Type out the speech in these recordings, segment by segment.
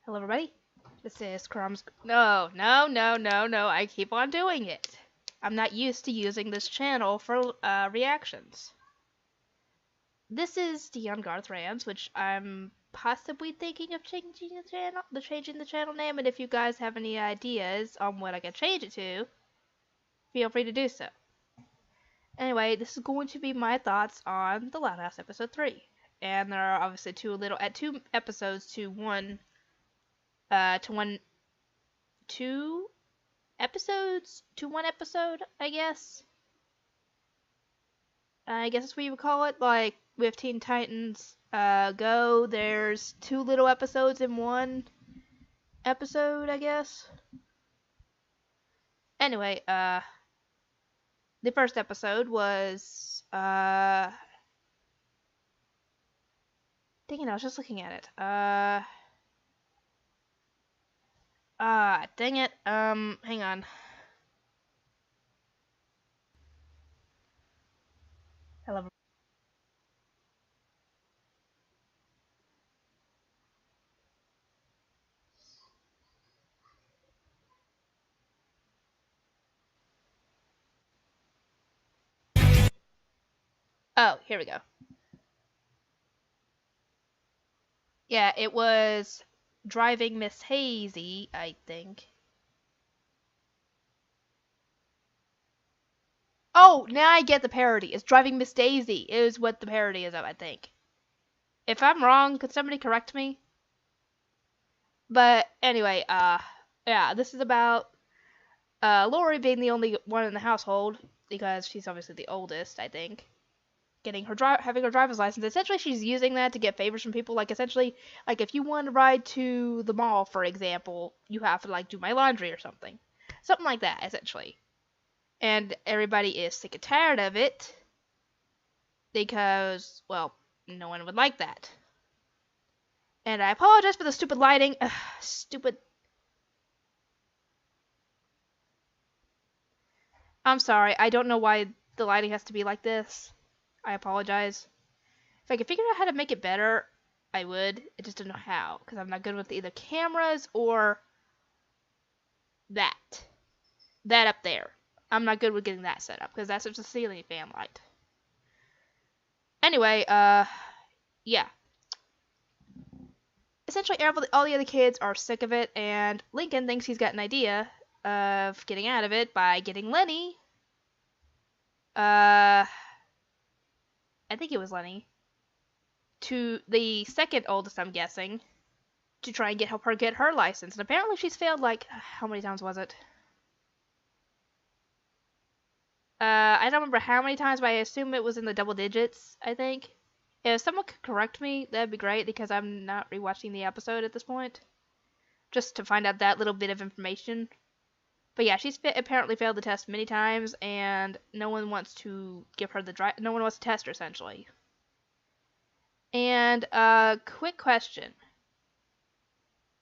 Hello, everybody. This is Crumbs. No, I keep on doing it. I'm not used to using this channel for reactions. This is Dion Garth Rams, which I'm possibly thinking of changing the channel name. And if you guys have any ideas on what I can change it to, feel free to do so. Anyway, this is going to be my thoughts on The Loud House episode 3, and there are obviously two episodes to one episode, I guess. I guess that's what you would call it. Like, with Teen Titans Go, there's 2 little episodes in one episode, I guess. Anyway, the first episode was, dang it, I was just looking at it. Dang it, hang on. Hello. Oh, here we go. Yeah, it was Driving Miss Hazy, I think. Oh, now I get the parody. It's Driving Miss Daisy is what the parody is of, I think. If I'm wrong, could somebody correct me? But anyway, yeah, this is about Lori being the only one in the household because she's obviously the oldest, I think. Having her driver's license. Essentially, she's using that to get favors from people. Like, essentially, like if you want to ride to the mall, for example, you have to like do my laundry or something like that, essentially. And everybody is sick and tired of it because, well, no one would like that. And I apologize for the stupid lighting. Ugh, stupid. I'm sorry. I don't know why the lighting has to be like this. I apologize. If I could figure out how to make it better, I would. I just don't know how, because I'm not good with either cameras or that. That up there. I'm not good with getting that set up, because that's just a ceiling fan light. Anyway, yeah. Essentially, all the other kids are sick of it, and Lincoln thinks he's got an idea of getting out of it by getting Lenny. I think it was Lenny. To the second oldest, I'm guessing, to try and help her get her license. And apparently she's failed, like, how many times was it? I don't remember how many times, but I assume it was in the double digits, I think. If someone could correct me, that'd be great, because I'm not rewatching the episode at this point. Just to find out that little bit of information. But yeah, she's apparently failed the test many times, and no one wants to give her no one wants to test her, essentially. And, quick question.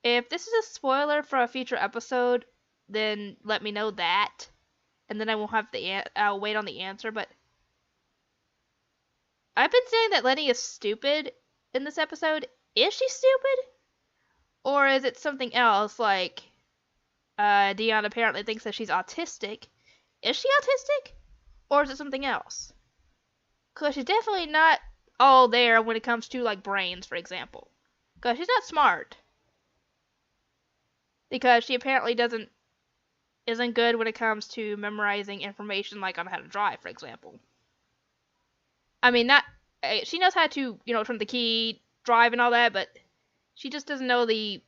If this is a spoiler for a future episode, then let me know that. And then I won't have I'll wait on the answer, but I've been saying that Lenny is stupid in this episode. Is she stupid? Or is it something else, like, Dion apparently thinks that she's autistic. Is she autistic? Or is it something else? Because she's definitely not all there when it comes to, like, brains, for example. Because she's not smart. Because she apparently isn't good when it comes to memorizing information, like on how to drive, for example. I mean, she knows how to, turn the key, drive and all that, but she just doesn't know the,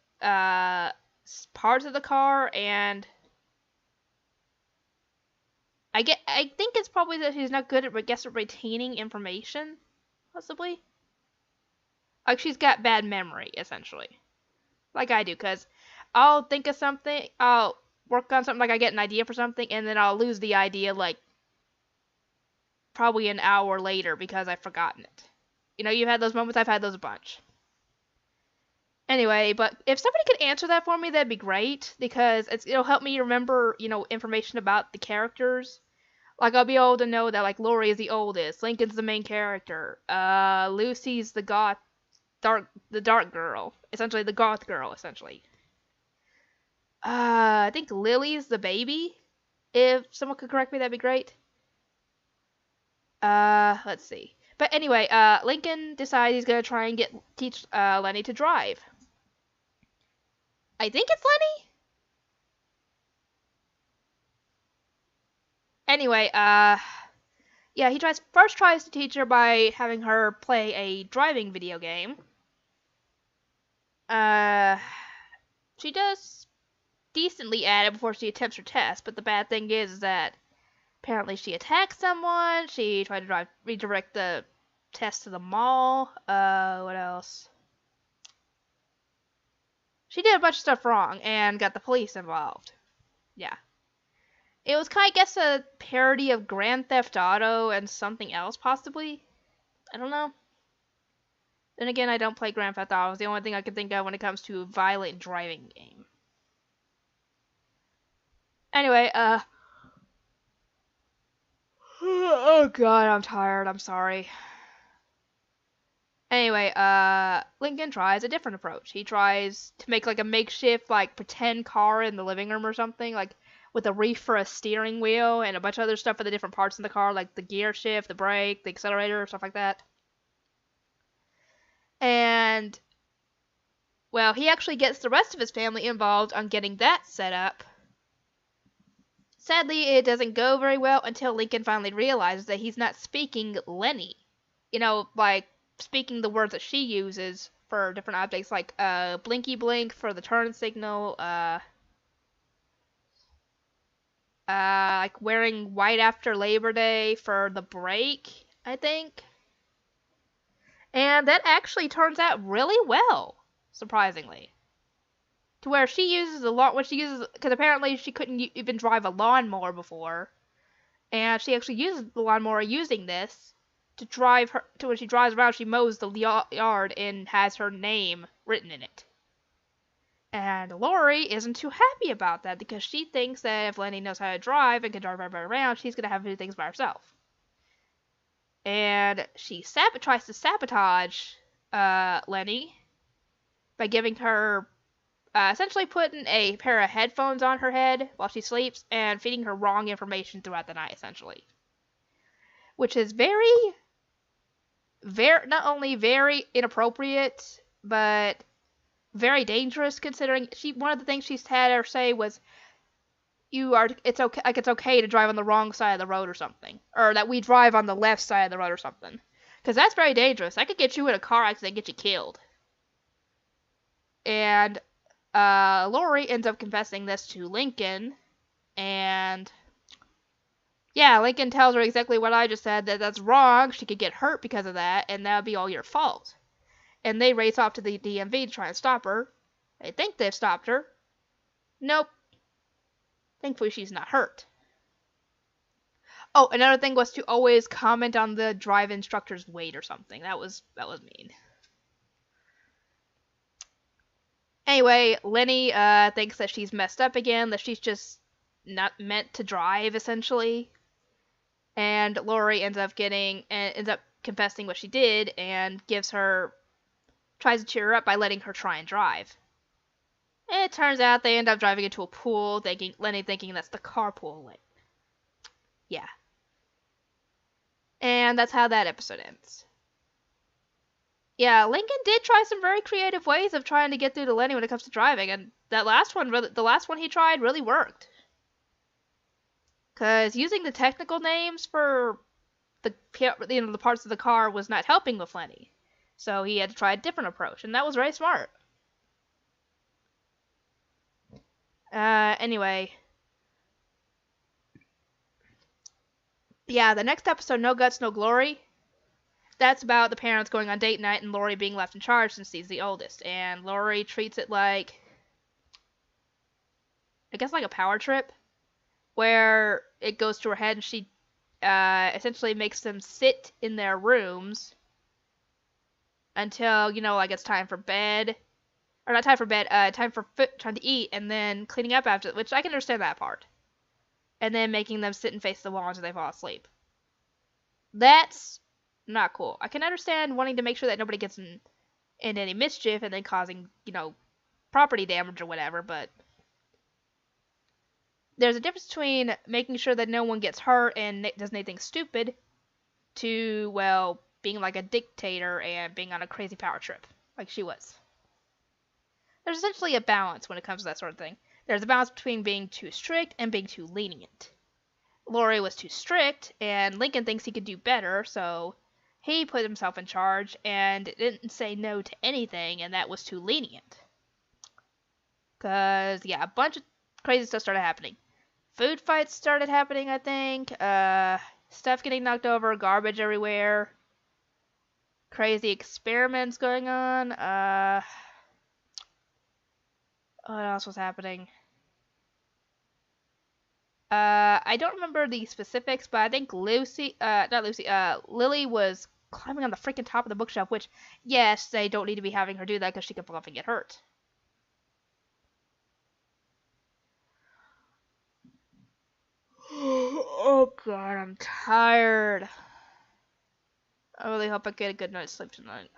parts of the car, and I think it's probably that she's not good at retaining information, possibly. Like, she's got bad memory, essentially. Like I do, because I'll think of something, I'll work on something, like I get an idea for something, and then I'll lose the idea, like, probably an hour later because I've forgotten it. You've had those moments, I've had those a bunch. Anyway, but if somebody could answer that for me, that'd be great, because it'll help me remember, information about the characters. Like, I'll be able to know that, like, Lori is the oldest, Lincoln's the main character, Lucy's the goth, the dark girl, essentially the goth girl, essentially. I think Lily's the baby. If someone could correct me, that'd be great. Let's see. But anyway, Lincoln decides he's gonna try and teach Lenny to drive. I think it's Lenny. Anyway, yeah, he tries to teach her by having her play a driving video game. She does decently at it before she attempts her test, but the bad thing is that apparently she attacked someone. She tried to redirect the test to the mall. What else? She did a bunch of stuff wrong and got the police involved. Yeah. It was kind of, I guess, a parody of Grand Theft Auto and something else, possibly. I don't know. Then again, I don't play Grand Theft Auto. It's the only thing I can think of when it comes to a violent driving game. Anyway, oh god, I'm tired. I'm sorry. Anyway, Lincoln tries a different approach. He tries to make like a makeshift, like, pretend car in the living room or something, like with a reef for a steering wheel and a bunch of other stuff for the different parts in the car, like the gear shift, the brake, the accelerator, stuff like that. And, well, he actually gets the rest of his family involved on getting that set up. Sadly, it doesn't go very well until Lincoln finally realizes that he's not speaking Lenny. You know, like, speaking the words that she uses for different objects, like, blinky blink for the turn signal, like wearing white after Labor Day for the brake, I think. And that actually turns out really well, surprisingly. To where she uses because apparently she couldn't even drive a lawnmower before. And she actually uses the lawnmower using this to when she drives around, she mows the yard and has her name written in it. And Lori isn't too happy about that because she thinks that if Lenny knows how to drive and can drive everybody around, she's going to have to do things by herself. And she tries to sabotage Lenny by giving her, essentially putting a pair of headphones on her head while she sleeps and feeding her wrong information throughout the night, essentially. Which is not only very inappropriate, but very dangerous, considering one of the things she's had her say was, it's okay to drive on the wrong side of the road or something, or that we drive on the left side of the road or something, because that's very dangerous. That could get you in a car accident and get you killed. And Lori ends up confessing this to Lincoln, and yeah, Lincoln tells her exactly what I just said, that that's wrong, she could get hurt because of that, and that would be all your fault. And they race off to the DMV to try and stop her. They think they've stopped her. Nope. Thankfully, she's not hurt. Oh, another thing was to always comment on the drive instructor's weight or something. That was mean. Anyway, Lenny thinks that she's messed up again, that she's just not meant to drive, essentially. And Lori ends up confessing what she did and tries to cheer her up by letting her try and drive. And it turns out they end up driving into a pool, Lenny thinking that's the carpool lane. Yeah. And that's how that episode ends. Yeah, Lincoln did try some very creative ways of trying to get through to Lenny when it comes to driving, and the last one he tried really worked. Because using the technical names for the parts of the car was not helping with Lenny. So he had to try a different approach, and that was very smart. Anyway. Yeah, the next episode, No Guts, No Glory, that's about the parents going on date night and Lori being left in charge since she's the oldest. And Lori treats it like, I guess, like a power trip, where it goes to her head and she essentially makes them sit in their rooms until, like it's time for bed. Or not time for bed, time to eat, and then cleaning up after, which I can understand that part. And then making them sit and face the wall until they fall asleep. That's not cool. I can understand wanting to make sure that nobody gets in in any mischief and then causing, property damage or whatever, but there's a difference between making sure that no one gets hurt and does anything stupid to, well, being like a dictator and being on a crazy power trip, like she was. There's essentially a balance when it comes to that sort of thing. There's a balance between being too strict and being too lenient. Lori was too strict, and Lincoln thinks he could do better, so he put himself in charge and didn't say no to anything, and that was too lenient. Because, yeah, a bunch of crazy stuff started happening. Food fights started happening, I think. Stuff getting knocked over, garbage everywhere. Crazy experiments going on. What else was happening? I don't remember the specifics, but I think Lily was climbing on the freaking top of the bookshelf, which, yes, they don't need to be having her do that because she could fall off and get hurt. Oh god, I'm tired. I really hope I get a good night's sleep tonight.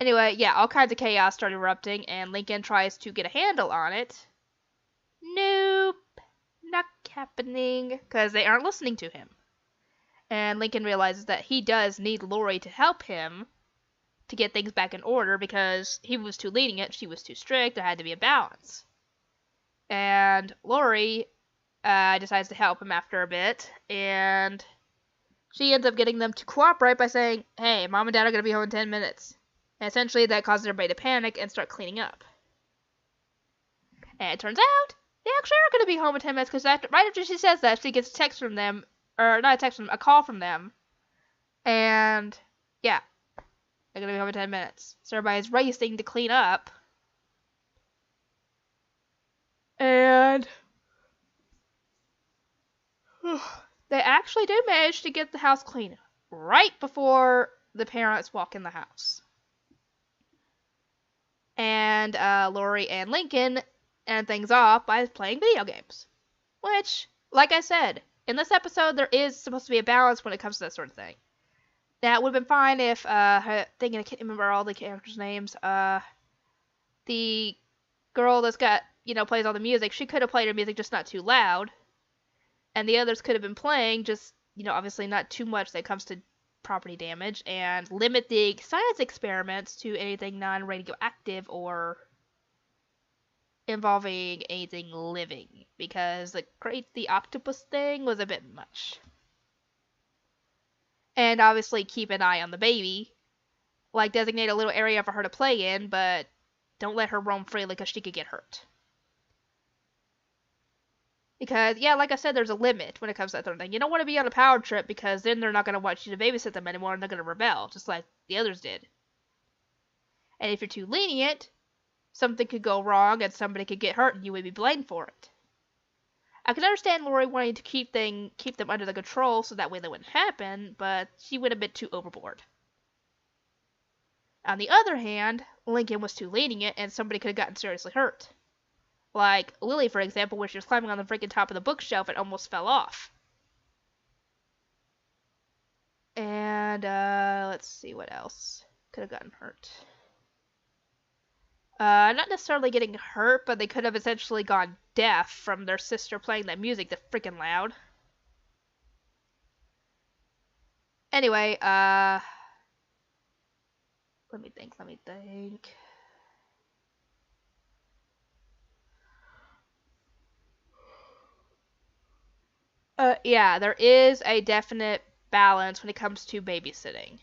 Anyway, yeah, all kinds of chaos started erupting, and Lincoln tries to get a handle on it. Nope, not happening, because they aren't listening to him. And Lincoln realizes that he does need Lori to help him to get things back in order, because he was too lenient, she was too strict, there had to be a balance. And Lori decides to help him after a bit, and she ends up getting them to cooperate by saying, hey, Mom and Dad are going to be home in 10 minutes. And essentially that causes everybody to panic and start cleaning up. And it turns out they actually are going to be home in 10 minutes, because right after she says that, she gets a text from them, or not a text from them, a call from them. And, yeah, they're going to be home in 10 minutes. So everybody's racing to clean up. And they actually do manage to get the house clean right before the parents walk in the house. And Lori and Lincoln end things off by playing video games. Which, like I said, in this episode there is supposed to be a balance when it comes to that sort of thing. Now, it would have been fine if, I can't remember all the characters' names, the girl that's got, plays all the music, she could have played her music just not too loud. And the others could have been playing, just, obviously not too much that comes to property damage, and limit the science experiments to anything non-radioactive or involving anything living, because the octopus thing was a bit much. And obviously keep an eye on the baby, like designate a little area for her to play in, but don't let her roam freely because she could get hurt. Because, yeah, like I said, there's a limit when it comes to that sort of thing. You don't want to be on a power trip, because then they're not going to want you to babysit them anymore, and they're going to rebel, just like the others did. And if you're too lenient, something could go wrong, and somebody could get hurt, and you would be blamed for it. I can understand Lori wanting to keep them under the control, so that way they wouldn't happen, but she went a bit too overboard. On the other hand, Lincoln was too lenient, and somebody could have gotten seriously hurt. Like Lily, for example, where she was climbing on the freaking top of the bookshelf and almost fell off. And, let's see what else could have gotten hurt. Not necessarily getting hurt, but they could have essentially gone deaf from their sister playing that music that's freaking loud. Anyway, let me think. Yeah, there is a definite balance when it comes to babysitting.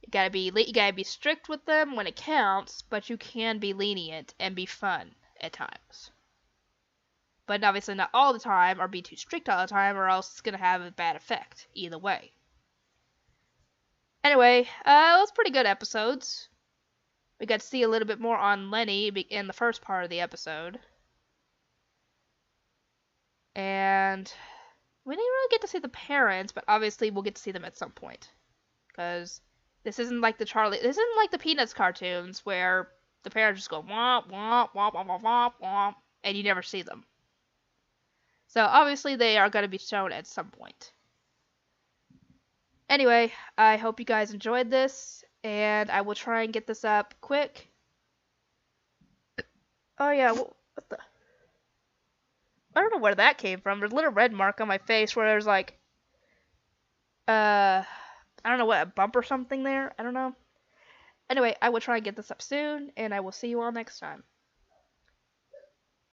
You gotta be strict with them when it counts, but you can be lenient and be fun at times. But obviously not all the time, or be too strict all the time, or else it's gonna have a bad effect either way. Anyway, it was pretty good episodes. We got to see a little bit more on Lenny in the first part of the episode. And we didn't really get to see the parents, but obviously we'll get to see them at some point. Because this isn't like the Peanuts cartoons where the parents just go womp, womp, womp, womp, womp, womp, womp, and you never see them. So obviously they are going to be shown at some point. Anyway, I hope you guys enjoyed this. and I will try and get this up quick. Oh yeah, what the? I don't know where that came from. There's a little red mark on my face where there's like, I don't know what, a bump or something there? I don't know. Anyway, I will try and get this up soon, and I will see you all next time.